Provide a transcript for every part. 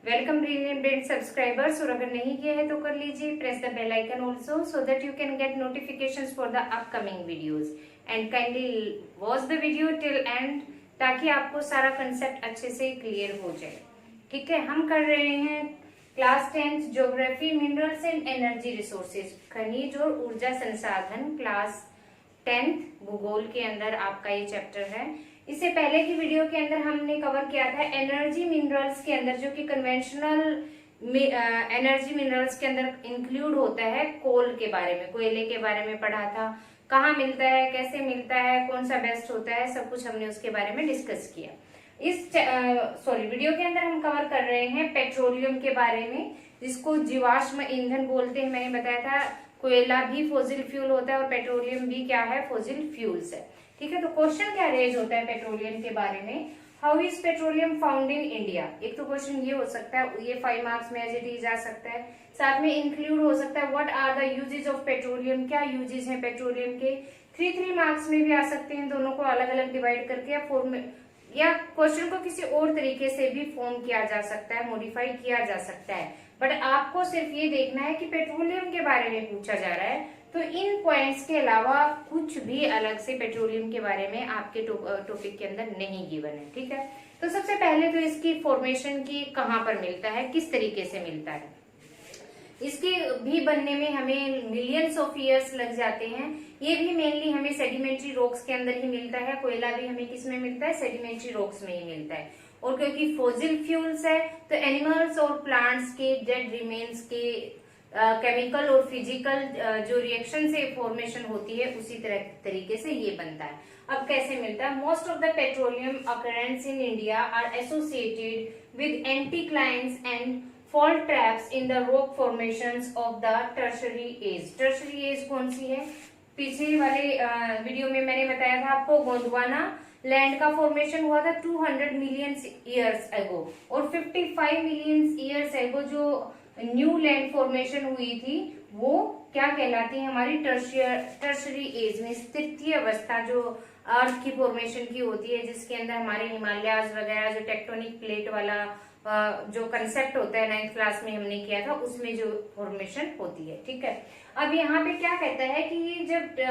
Welcome brilliant subscribers, और अगर नहीं किया है तो कर लीजिए, press the bell icon also so that you can get notifications for the upcoming videos and kindly watch the video till end, ताकि आपको सारा कंसेप्ट अच्छे से क्लियर हो जाए। ठीक है, हम कर रहे हैं class 10th geography, minerals and energy resources, खनिज और ऊर्जा संसाधन, क्लास 10th भूगोल के अंदर आपका ये चैप्टर है। इससे पहले की वीडियो के अंदर हमने कवर किया था एनर्जी मिनरल्स के अंदर, जो कि कन्वेंशनल एनर्जी मिनरल्स के अंदर इंक्लूड होता है कोल के बारे में, कोयले के बारे में पढ़ा था, कहाँ मिलता है, कैसे मिलता है, कौन सा बेस्ट होता है, सब कुछ हमने उसके बारे में डिस्कस किया। इस वीडियो के अंदर हम कवर कर रहे हैं पेट्रोलियम के बारे में, जिसको जीवाश्म ईंधन बोलते हैं। मैंने बताया था कोयला भी फॉसिल फ्यूल होता है और पेट्रोलियम भी क्या है, फॉसिल फ्यूल्स है। ठीक है, तो क्वेश्चन क्या रेज होता है पेट्रोलियम के बारे में, how is petroleum found in India. एक तो क्वेश्चन ये हो सकता है, ये 5 मार्क्स में एज इट इज आ सकता है। साथ में इंक्लूड हो सकता है what are the usages of petroleum, क्या यूजेज हैं पेट्रोलियम के। 3 मार्क्स में भी आ सकते हैं, दोनों को अलग अलग डिवाइड करके, या क्वेश्चन को किसी और तरीके से भी फॉर्म किया जा सकता है, मॉडिफाई किया जा सकता है। बट आपको सिर्फ ये देखना है कि पेट्रोलियम के बारे में पूछा जा रहा है, तो इन पॉइंट्स के अलावा कुछ भी अलग से पेट्रोलियम के बारे में आपके टॉपिक के अंदर नहीं गिवन है। ठीक है, तो सबसे पहले तो इसकी फॉर्मेशन की कहाँ पर मिलता है, किस तरीके से मिलता है, इसके भी बनने में हमें मिलियंस ऑफ ईयर्स लग जाते हैं। ये भी मेनली हमें सेडिमेंट्री रॉक्स के अंदर ही मिलता है। कोयला भी हमें किस में मिलता है, सेडिमेंट्री रॉक्स में ही मिलता है। और क्योंकि फॉसिल फ्यूल्स है, तो एनिमल्स और प्लांट्स के डेड रिमेन्स के केमिकल और फिजिकल जो रिएक्शन से फॉर्मेशन होती है, उसी तरीके से ये बनता है। अब कैसे मिलता है, most of the petroleum occurrences in India are associated with anticlines and fault traps in the rock formations of the tertiary age. Tertiary age कौन सी है, पिछले वाले वीडियो में मैंने बताया था आपको, गोंडवाना लैंड का फॉर्मेशन हुआ था 200 मिलियन ईयर्स एगो, और 55 मिलियन ईयर्स एगो जो न्यू लैंड फॉर्मेशन हुई थी, वो क्या कहलाती है, हमारी टर्शरी एज में तृतीय अवस्था जो अर्थ की फॉर्मेशन की होती है, जिसके अंदर हमारे हिमालयाज वगैरह जो टेक्टोनिक प्लेट वाला जो कंसेप्ट होता है 9th क्लास में हमने किया था, उसमें जो फॉर्मेशन होती है। ठीक है, अब यहाँ पे क्या कहता है कि ये जब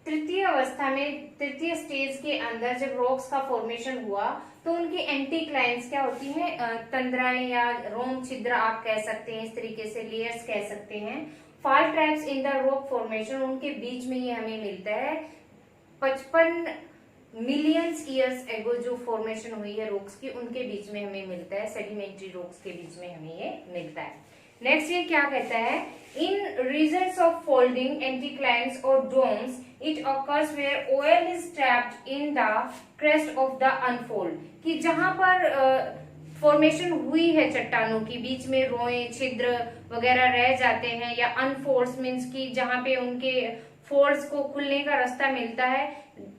तृतीय अवस्था में, तृतीय स्टेज के अंदर जब रॉक्स का फॉर्मेशन हुआ, तो उनकी एंटीक्लाइन्स क्या होती हैं, तंद्राएं या रोम छिद्र आप कह सकते हैं, इस तरीके से लेयर्स कह सकते हैं। Fault traps in the rock formation, उनके बीच में ये हमें मिलता है 55 मिलियंस ईयर्स एगो जो फॉर्मेशन हुई है रॉक्स की, उनके बीच में हमें मिलता है, सेडिमेंट्री रॉक्स के बीच में हमें ये मिलता है। नेक्स्ट ये क्या कहता है, in regions of folding anticlines और domes it occurs where oil is trapped in the crest of the unfold, कि जहां पर फॉर्मेशन हुई है चट्टानों की, बीच में रोए छिद्र वगैरह रह जाते हैं, या अनफोल्ड्स मीन्स की जहां पे उनके फोल्ड्स को खुलने का रास्ता मिलता है,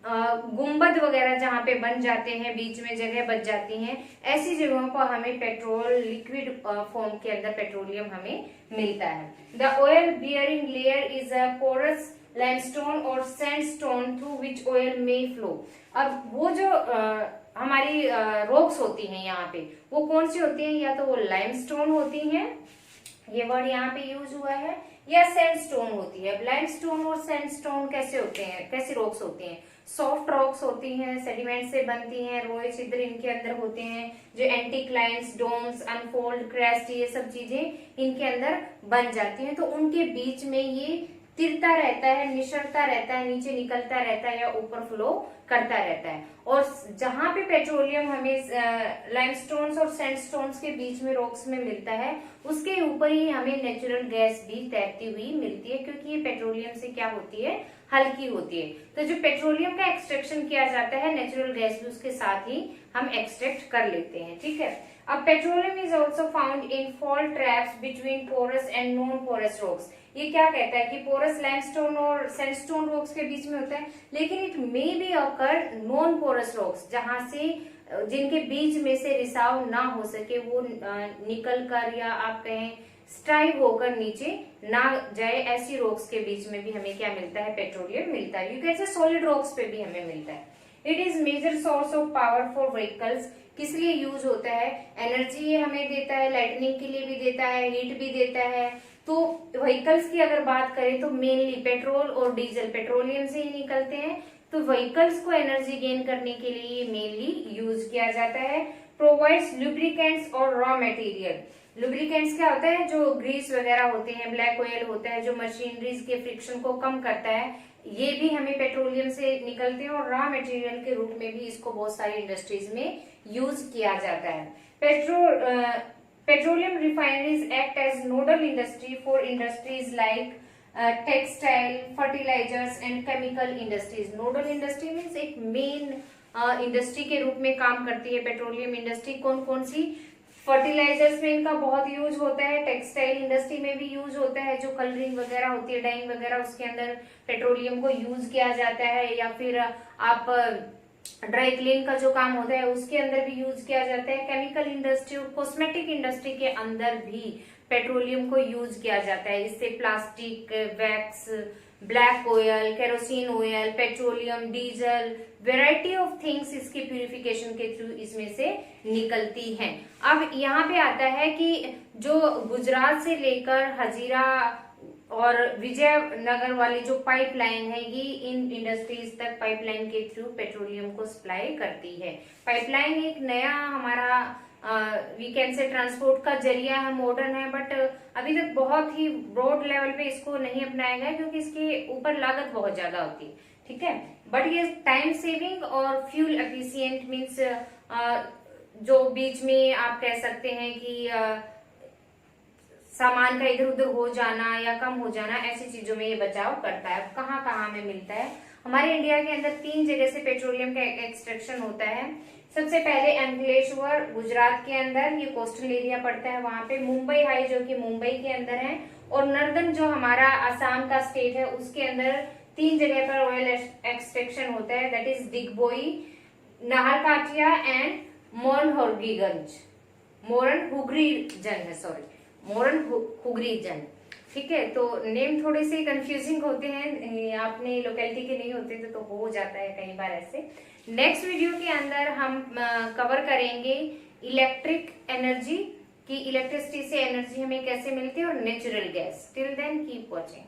गुंबद वगैरह जहां पे बन जाते हैं, बीच में जगह बच जाती हैं, ऐसी जगहों पर हमें पेट्रोल लिक्विड फॉर्म के अंदर पेट्रोलियम हमें मिलता है। The oil bearing layer is a porous limestone और sandstone through which oil may flow. अब वो जो हमारी रॉक्स होती हैं यहाँ पे, वो कौन सी होती हैं, या तो वो लाइमस्टोन होती हैं, ये वर्ड यहाँ पे यूज हुआ है, या सैंडस्टोन होती है। लाइमस्टोन और सैंडस्टोन कैसे होते हैं, कैसी रॉक्स होती हैं, सॉफ्ट रॉक्स होती हैं, सेडिमेंट से बनती हैं, रोए छिद्र इनके अंदर होते हैं, जो एंटीक्लाइन्स, डोम्स, अनफोल्ड, क्रेस्ट, ये सब चीजें इनके अंदर बन जाती हैं। तो उनके बीच में ये तिरता रहता है, निचलता रहता है, नीचे निकलता रहता है, या ऊपर फ्लो करता रहता है। और जहां पे पेट्रोलियम हमें लाइमस्टोन्स और सैंडस्टोन्स के बीच में रॉक्स में मिलता है, उसके ऊपर ही हमें नेचुरल गैस भी तैरती हुई मिलती है, क्योंकि ये पेट्रोलियम से क्या होती है, हल्की होती है। तो जो पेट्रोलियम का एक्सट्रैक्शन किया जाता है, नेचुरल गैस भी उसके साथ ही हम एक्सट्रैक्ट कर लेते हैं। ठीक है, अब petroleum is also found in fault traps between porous and non porous rocks. ये क्या कहता है कि पोरस लाइमस्टोन और सैंडस्टोन रॉक्स के बीच में होता है, लेकिन it may be occur non porous rocks, जहां से जिनके बीच में से रिसाव ना हो सके, वो निकल कर या आप कहें स्ट्राइव होकर नीचे ना जाए, ऐसी रॉक्स के बीच में भी हमें क्या मिलता है, पेट्रोलियम मिलता है। You can say solid rocks पे भी हमें मिलता है। It is major source of power for vehicles किस लिए यूज होता है? एनर्जी ये हमें देता है, लाइटनिंग के लिए भी देता है, हीट भी देता है। तो व्हीकल्स की अगर बात करें तो मेनली पेट्रोल और डीजल पेट्रोलियम से ही निकलते हैं। तो व्हीकल्स को एनर्जी गेन करने के लिए ये मेनली यूज किया जाता है। प्रोवाइड्स लुब्रिकेंट्स और रॉ मटेरियल। लुब्रिकेंट्स क्या होता है? जो ग्रीस वगैरह होते हैं, ब्लैक ऑयल होता है जो मशीनरीज के फ्रिक्शन को कम करता है, ये भी हमें पेट्रोलियम से निकलते हैं और रॉ मटेरियल के रूप में भी इसको बहुत सारी इंडस्ट्रीज में यूज किया जाता है। Petroleum refineries act as nodal industry for industries like textile, fertilisers and chemical industries. Nodal industry means एक मेन इंडस्ट्री के रूप में काम करती है पेट्रोलियम इंडस्ट्री। कौन कौन सी? फर्टिलाइजर्स में इनका बहुत यूज होता है, टेक्सटाइल इंडस्ट्री में भी यूज होता है, जो कलरिंग वगैरह होती है, डाइंग वगैरह, उसके अंदर पेट्रोलियम को यूज किया जाता है। या फिर आप ड्राई क्लीन का जो काम होता है उसके अंदर भी यूज किया जाता है। केमिकल इंडस्ट्री और कॉस्मेटिक इंडस्ट्री के अंदर भी पेट्रोलियम को यूज किया जाता है। इससे plastic, wax, black oil, kerosene oil, petroleum, diesel, variety of things इसके प्यूरिफिकेशन के थ्रू इसमें से निकलती हैं। अब यहाँ पे आता है कि जो गुजरात से लेकर हजीरा और विजयनगर वाली जो पाइपलाइन है, ये इन इंडस्ट्रीज तक पाइपलाइन के थ्रू पेट्रोलियम को सप्लाई करती है। पाइपलाइन एक नया हमारा वी कैन से ट्रांसपोर्ट का जरिया है, मॉडर्न है, बट अभी तक बहुत ही ब्रॉड लेवल पे इसको नहीं अपनाया गया क्योंकि इसके ऊपर लागत बहुत ज्यादा होती है। ठीक है, बट ये टाइम सेविंग और फ्यूल एफिशिएंट मीन्स जो बीच में आप कह सकते हैं कि सामान का इधर उधर हो जाना या कम हो जाना, ऐसी चीजों में ये बचाव करता है। अब कहाँ कहाँ में मिलता है? हमारे इंडिया के अंदर 3 जगह से पेट्रोलियम का एक्सट्रैक्शन होता है। सबसे पहले अंकलेश्वर गुजरात के अंदर, ये कोस्टल एरिया पड़ता है वहां पे। मुंबई हाई जो कि मुंबई के अंदर है, और नर्दन जो हमारा आसाम का स्टेट है उसके अंदर 3 जगह पर ऑयल एक्सट्रैक्शन होता है, दैट इज दिग्बोई, नाहरकाटिया एंड मोरन हुगरी जन। ठीक है, तो नेम थोड़े से कंफ्यूजिंग होते हैं, आपने लोकेलिटी के नहीं होते तो हो जाता है कई बार ऐसे। नेक्स्ट वीडियो के अंदर हम कवर करेंगे इलेक्ट्रिक एनर्जी की, इलेक्ट्रिसिटी से एनर्जी हमें कैसे मिलती है, और natural gas. Till then keep watching.